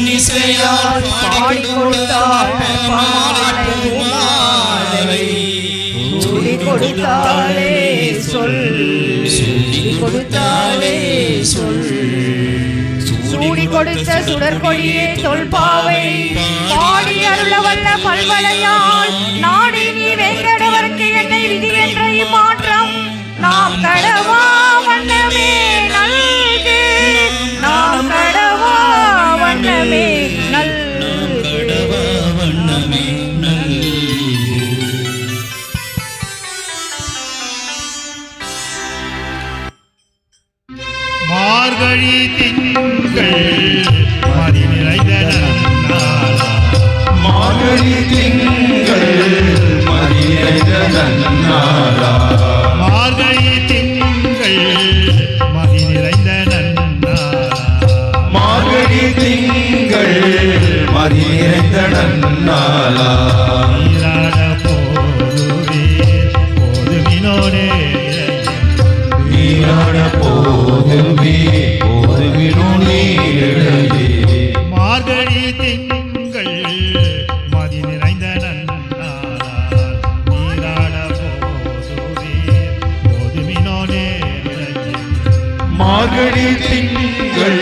இன்னிசையால் பாடி கொடுத்தாள் சூடி கொடுத்தாளே சொல் கொடுத்தாளே சொல் சூடி கொடுத்த சுடற்கொடியே தொல்பாவை பாடி அருள வல்ல பல்வளையால் நாடி நீ வேங்கடவர்க்கு என்னை விதி என்ற இம்மாற்றம் நாம் கடவா வண்ணமே நல்கு நாம் கடவா வண்ணமே மார்கழி திங்கள் மதி நிறைந்த நன்னாளா மார்கழி திங்கள் மதி நிறைந்த நன்னாளா மார்கழி திங்கள் மதி நிறைந்த நன்னாளா மார்கழி திங்கள் மதி நிறைந்த நன்னாளா நீராட போதுவே போதுமினோனே நீராட போதுமே போதுமினோ நீரிழையே மார்கழி திங்கள் மதி நிறைந்த நன்னாளா நீராட போதுவே போதுமினோனே மார்கழி திங்கள்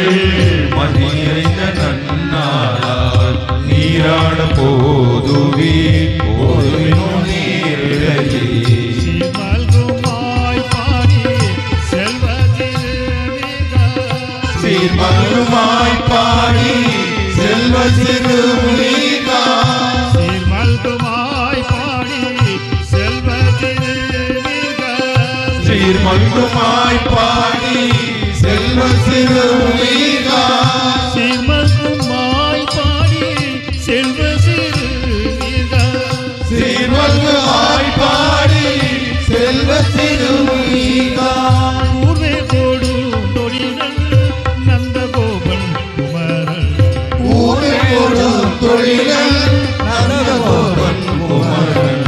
மதி நிறைந்த நன்னாளால் நீராட போதுவே போதுமினோ நீரிழையே சீர்மல்குமாய் பாடி செல்வ சிறுமீகா சீர்மல்குமாய் பாடி செல்வ சிறுமீகா சீர்மல்குமாய் பாடி செல்வ சிறுமீகா சீர்மல்குமாய் பாடி செல்வ சிறுமீகா சீர்மல்குமாய் பாடி செல்வ சிறுமீகா ஊர்வே போடும் தொழில்கள் நந்தகோபன் குமரன் ஊரை போடும் தொழில்கள் நந்தகோபன் குமரன்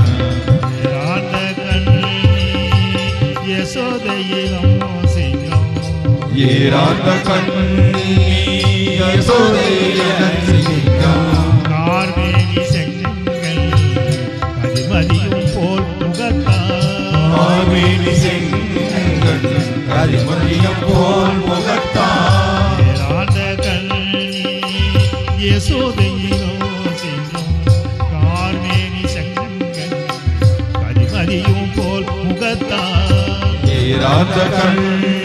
ராத கண்ணி யசோதையிலும் சிங்கம் ஏராந்த கண்ணி யசோதையன் சிங்கம் கார்மேனி செங்கல் கதிமதியும் போல் முகத்தான் ஆமேனி செங்கன் கரிமதியம் போல் முகத்தான் ராத கண்ணி யசோதையிலோ சிங்கம் கார்மேனி செங்கல் கதிமதியும் போல் முகத்தான் ஏராந்த கண்ணி